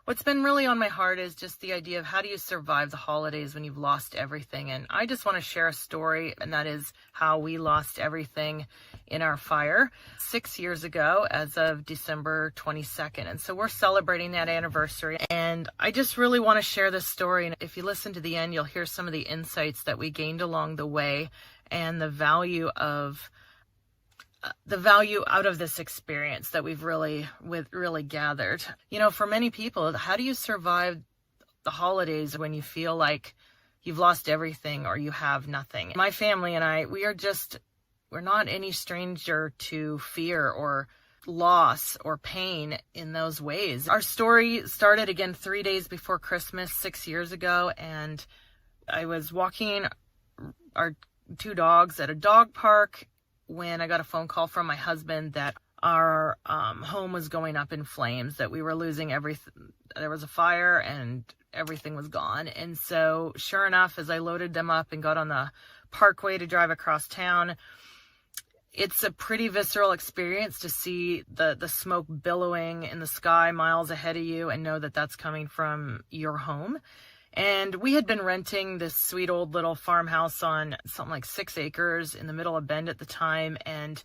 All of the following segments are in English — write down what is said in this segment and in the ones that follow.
What's been really on my heart is just the idea of how do you survive the holidays when you've lost everything. And I just want to share a story, and that is how we lost everything in our fire 6 years ago as of December 22nd. And so we're celebrating that anniversary. And I just really want to share this story. And if you listen to the end, you'll hear some of the insights that we gained along the way and the value out of this experience that we've really gathered. For many people, how do you survive the holidays when you feel like you've lost everything or you have nothing? My family and I, we're not any stranger to fear or loss or pain in those ways. Our story started again 3 days before Christmas 6 years ago, and I was walking our two dogs at a dog park when I got a phone call from my husband that our home was going up in flames, that we were losing everything. There was a fire and everything was gone. And so sure enough, as I loaded them up and got on the parkway to drive across town, it's a pretty visceral experience to see the smoke billowing in the sky miles ahead of you and know that that's coming from your home. And we had been renting this sweet old little farmhouse on something like 6 acres in the middle of Bend at the time. And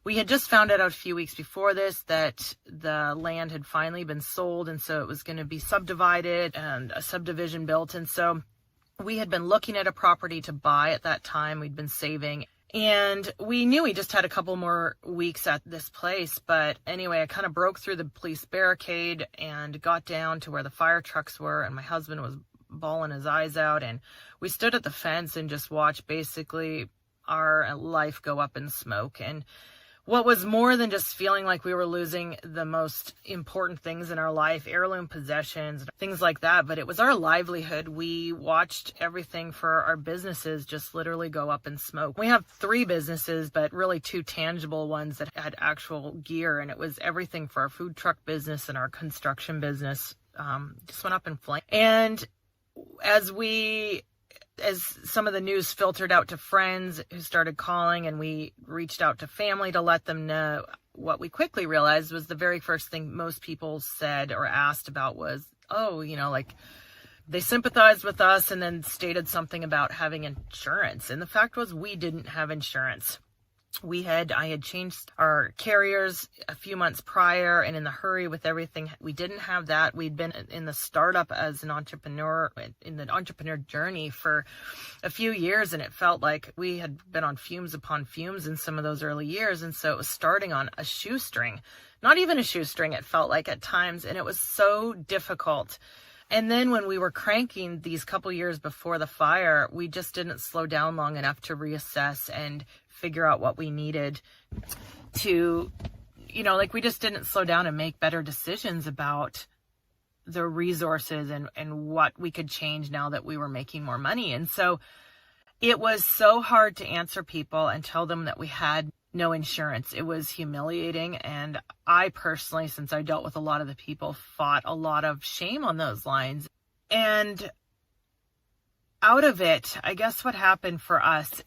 we had just found out a few weeks before this that the land had finally been sold. And so it was going to be subdivided and a subdivision built. And so we had been looking at a property to buy at that time. We'd been saving. And we knew we just had a couple more weeks at this place. But anyway, I kind of broke through the police barricade and got down to where the fire trucks were. And my husband was bawling his eyes out, and we stood at the fence and just watched basically our life go up in smoke. And what was more than just feeling like we were losing the most important things in our life, heirloom possessions, things like that, but it was our livelihood. We watched everything for our businesses just literally go up in smoke. We have 3 businesses, but really 2 tangible ones that had actual gear, and it was everything for our food truck business and our construction business just went up in flames. And as some of the news filtered out to friends who started calling, and we reached out to family to let them know, what we quickly realized was the very first thing most people said or asked about was, they sympathized with us and then stated something about having insurance. And the fact was, we didn't have insurance. I had changed our carriers a few months prior, and in the hurry with everything, we didn't have that. We'd been in the startup as an entrepreneur, in the entrepreneur journey for a few years, and it felt like we had been on fumes upon fumes in some of those early years. And so it was starting on a shoestring, not even a shoestring, it felt like at times, and it was so difficult. And then when we were cranking these couple years before the fire, we just didn't slow down long enough to reassess and figure out what we needed to, we just didn't slow down and make better decisions about the resources and what we could change now that we were making more money. And so it was so hard to answer people and tell them that we had no insurance. It was humiliating. And I personally, since I dealt with a lot of the people, fought a lot of shame on those lines. And out of it, I guess what happened for us,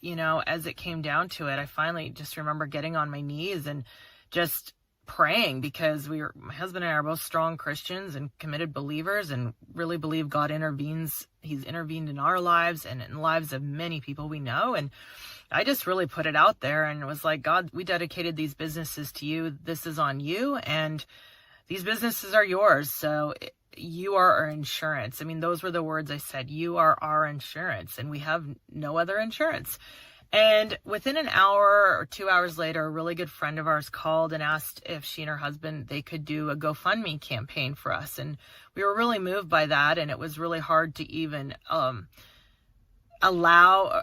as it came down to it, I finally just remember getting on my knees and just praying, because my husband and I are both strong Christians and committed believers and really believe God intervenes. He's intervened in our lives and in the lives of many people we know. And I just really put it out there and it was like, God, we dedicated these businesses to you. This is on you, and these businesses are yours. So you are our insurance. I mean, those were the words I said. You are our insurance, and we have no other insurance. And within an hour or 2 hours later, a really good friend of ours called and asked if she and her husband, they could do a GoFundMe campaign for us. And we were really moved by that. And it was really hard to even allow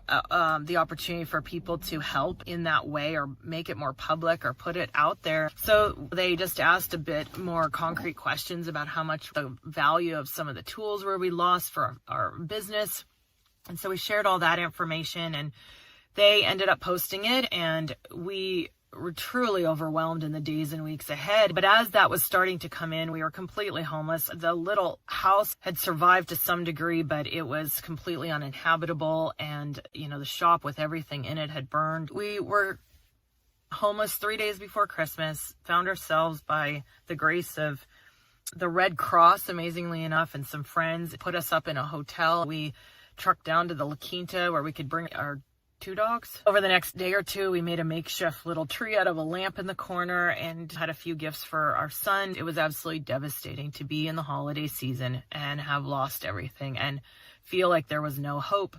the opportunity for people to help in that way, or make it more public, or put it out there. So they just asked a bit more concrete questions about how much the value of some of the tools were we lost for our business. And so we shared all that information, and they ended up posting it, and we were truly overwhelmed in the days and weeks ahead. But as that was starting to come in, we were completely homeless. The little house had survived to some degree, but it was completely uninhabitable. And, the shop with everything in it had burned. We were homeless 3 days before Christmas, found ourselves by the grace of The Red Cross, amazingly enough, and some friends put us up in a hotel. We trucked down to the La Quinta where we could bring our 2 dogs. Over the next day or two, we made a makeshift little tree out of a lamp in the corner and had a few gifts for our son. It was absolutely devastating to be in the holiday season and have lost everything and feel like there was no hope.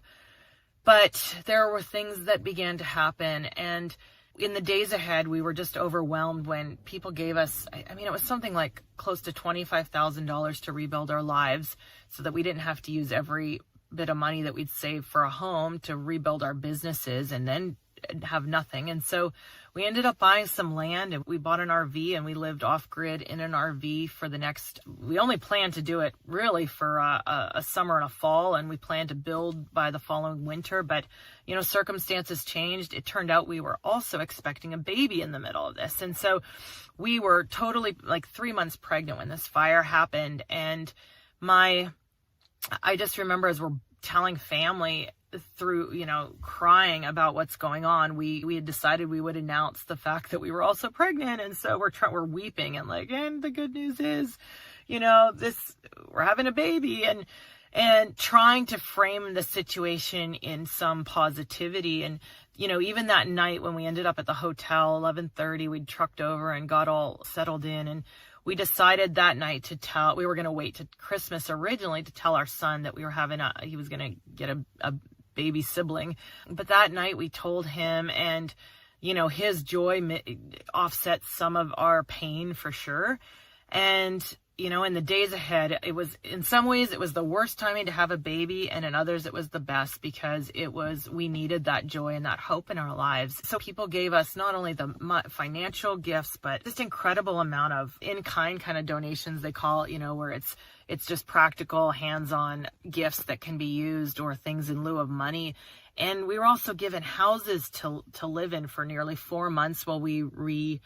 But there were things that began to happen, and in the days ahead, we were just overwhelmed when people gave us, I mean, it was something like close to $25,000 to rebuild our lives so that we didn't have to use every bit of money that we'd saved for a home to rebuild our businesses and then have nothing. And so we ended up buying some land, and we bought an RV, and we lived off grid in an RV for the next, we only planned to do it really for a summer and a fall, and we planned to build by the following winter. But, you know, circumstances changed. It turned out we were also expecting a baby in the middle of this. And so we were totally like 3 months pregnant when this fire happened. And I just remember as we're telling family through, you know, crying about what's going on, we had decided we would announce the fact that we were also pregnant. And so we're weeping and like, and the good news is, you know, we're having a baby, and trying to frame the situation in some positivity. And, you know, even that night when we ended up at the hotel, 11:30, we'd trucked over and got all settled in, and we decided that night we were going to wait to Christmas originally to tell our son that we were he was going to get a baby sibling. But that night we told him, and, you know, his joy offset some of our pain for sure. And, you know, in the days ahead, in some ways it was the worst timing to have a baby, and in others it was the best, because we needed that joy and that hope in our lives. So people gave us not only the financial gifts, but just incredible amount of in-kind kind of donations, they call it, you know, where it's just practical, hands-on gifts that can be used, or things in lieu of money. And we were also given houses to live in for nearly 4 months while we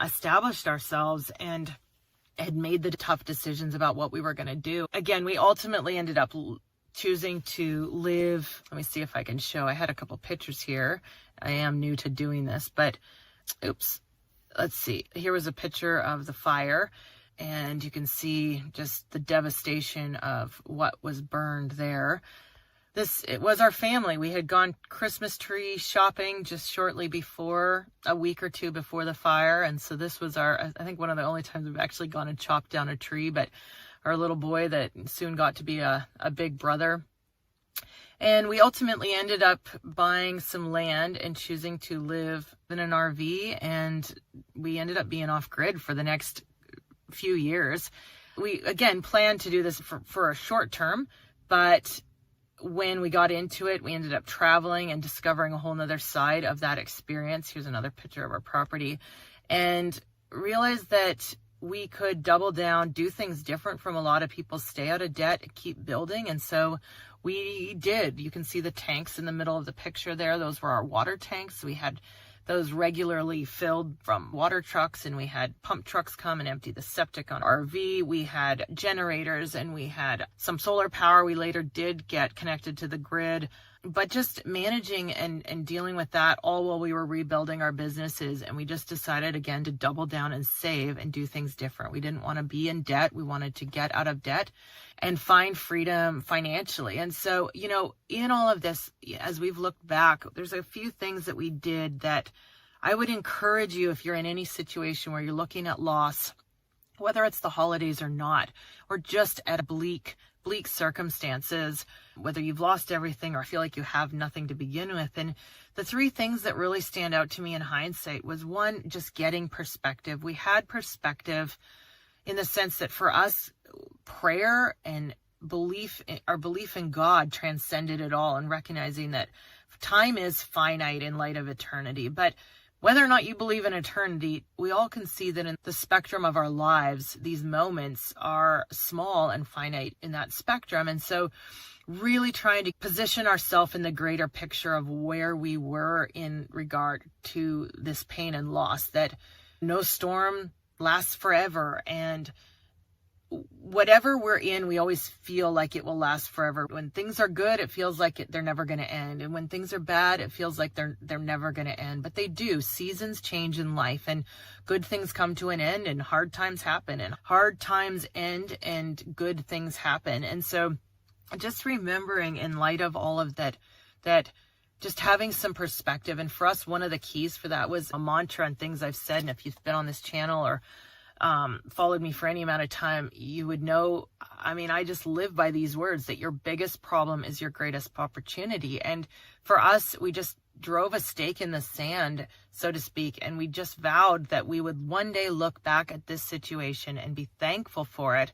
established ourselves and had made the tough decisions about what we were going to do. Again, we ultimately ended up choosing to live. Let me see if I can show. I had a couple pictures here. I am new to doing this, but oops. Let's see. Here was a picture of the fire, and you can see just the devastation of what was burned there. It was our family. We had gone Christmas tree shopping just shortly before, a week or two before the fire. And so this was I think one of the only times we've actually gone and chopped down a tree, but our little boy that soon got to be a big brother. And we ultimately ended up buying some land and choosing to live in an RV. And we ended up being off grid for the next few years. We, again, planned to do this for a short term, but when we got into it, we ended up traveling and discovering a whole nother side of that experience. Here's another picture of our property, and realized that we could double down, do things different from a lot of people, stay out of debt, keep building. And so we did. You can see the tanks in the middle of the picture there. Those were our water tanks. We had those regularly filled from water trucks, and we had pump trucks come and empty the septic on RV. We had generators, and we had some solar power. We later did get connected to the grid, but just managing and dealing with that all while we were rebuilding our businesses. And we just decided again to double down and save and do things different. We didn't want to be in debt. We wanted to get out of debt and find freedom financially. And so, you know, in all of this, as we've looked back, there's a few things that we did that I would encourage you, if you're in any situation where you're looking at loss, whether it's the holidays or not, or just at bleak circumstances, whether you've lost everything or feel like you have nothing to begin with. And the 3 things that really stand out to me in hindsight was, 1, just getting perspective. We had perspective in the sense that for us, prayer and our belief in God transcended it all, and recognizing that time is finite in light of eternity. But whether or not you believe in eternity, we all can see that in the spectrum of our lives, these moments are small and finite in that spectrum. And so really trying to position ourselves in the greater picture of where we were in regard to this pain and loss, that no storm lasts forever, and whatever we're in, we always feel like it will last forever. When things are good, it feels like they're never going to end. And when things are bad, it feels like they're never going to end. But they do. Seasons change in life, and good things come to an end, and hard times happen, and hard times end and good things happen. And so just remembering in light of all of that just having some perspective. And for us, one of the keys for that was a mantra and things I've said. And if you've been on this channel or followed me for any amount of time, you would know, I mean, I just live by these words, that your biggest problem is your greatest opportunity. And for us, we just drove a stake in the sand, so to speak, and we just vowed that we would one day look back at this situation and be thankful for it.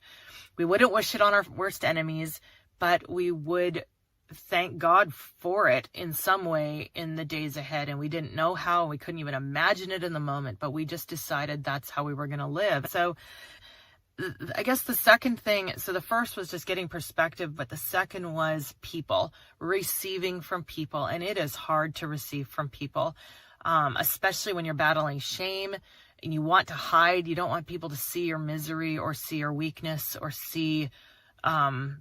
We wouldn't wish it on our worst enemies, but we would thank God for it in some way in the days ahead. And we didn't know how, we couldn't even imagine it in the moment, but we just decided that's how we were going to live. So I guess the second thing, so the first was just getting perspective, but the second was people, receiving from people. And it is hard to receive from people, especially when you're battling shame and you want to hide. You don't want people to see your misery or see your weakness or see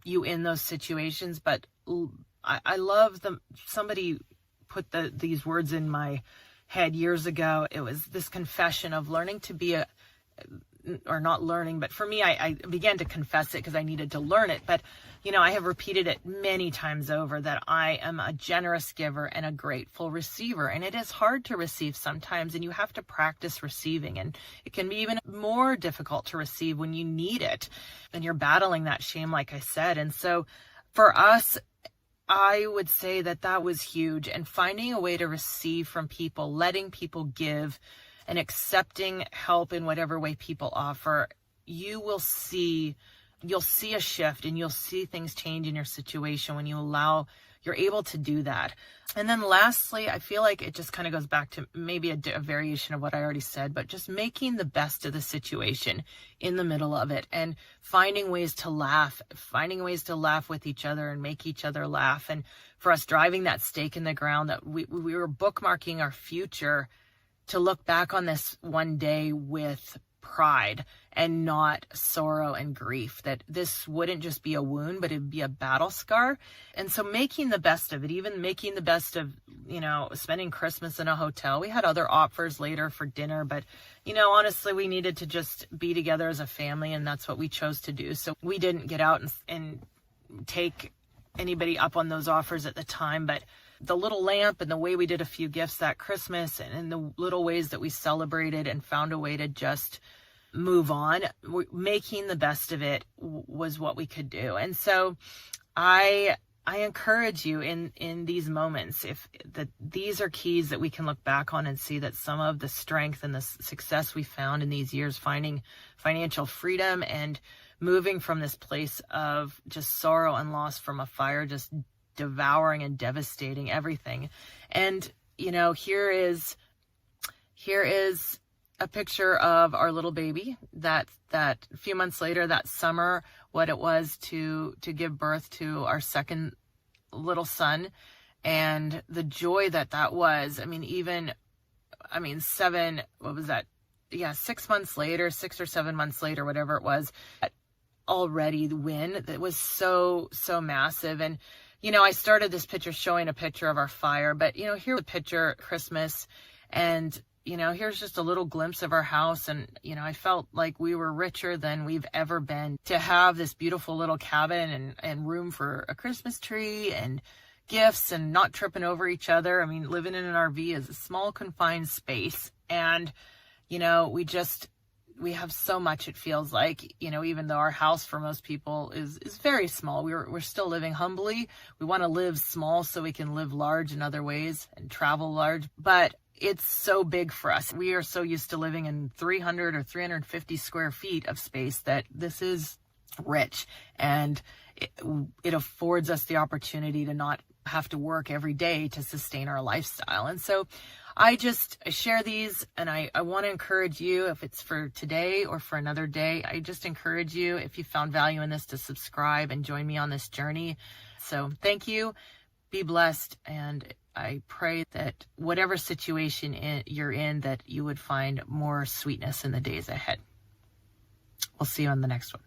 you in those situations. But I love them. Somebody put these words in my head years ago. It was this confession of learning to be or not learning, but for me, I began to confess it because I needed to learn it. But, I have repeated it many times over that I am a generous giver and a grateful receiver. And it is hard to receive sometimes, and you have to practice receiving. And it can be even more difficult to receive when you need it and you're battling that shame, like I said. And so for us, I would say that was huge. And finding a way to receive from people, letting people give, and accepting help in whatever way people offer, you'll see a shift, and you'll see things change in your situation when you're able to do that. And then lastly, I feel like it just kind of goes back to maybe a variation of what I already said, but just making the best of the situation in the middle of it, and finding ways to laugh with each other and make each other laugh. And for us, driving that stake in the ground, that we were bookmarking our future to look back on this one day with pride and not sorrow and grief, that this wouldn't just be a wound, but it'd be a battle scar. And so making the best of it, even making the best of, spending Christmas in a hotel. We had other offers later for dinner, but, honestly, we needed to just be together as a family, and that's what we chose to do. So we didn't get out and take anybody up on those offers at the time, but the little lamp and the way we did a few gifts that Christmas, and the little ways that we celebrated and found a way to just move on, making the best of it was what we could do. And so I encourage you in these moments, these are keys that we can look back on and see that some of the strength and the success we found in these years, finding financial freedom and moving from this place of just sorrow and loss from a fire, just devouring and devastating everything. And here is a picture of our little baby that a few months later, that summer, what it was to give birth to our second little son, and the joy that was. 6 months later, 6 or 7 months later, whatever it was, already the win that was so massive. And I started this picture showing a picture of our fire, but here's a picture Christmas, and here's just a little glimpse of our house. And I felt like we were richer than we've ever been to have this beautiful little cabin and room for a Christmas tree and gifts, and not tripping over each other. Living in an RV is a small confined space, and we have so much, it feels like, even though our house for most people is very small, we're still living humbly. We want to live small so we can live large in other ways and travel large, but it's so big for us. We are so used to living in 300 or 350 square feet of space that this is rich, and it affords us the opportunity to not have to work every day to sustain our lifestyle. And so I just share these, and I want to encourage you, if it's for today or for another day, I just encourage you, if you found value in this, to subscribe and join me on this journey. So thank you. Be blessed. And I pray that whatever situation you're in, that you would find more sweetness in the days ahead. We'll see you on the next one.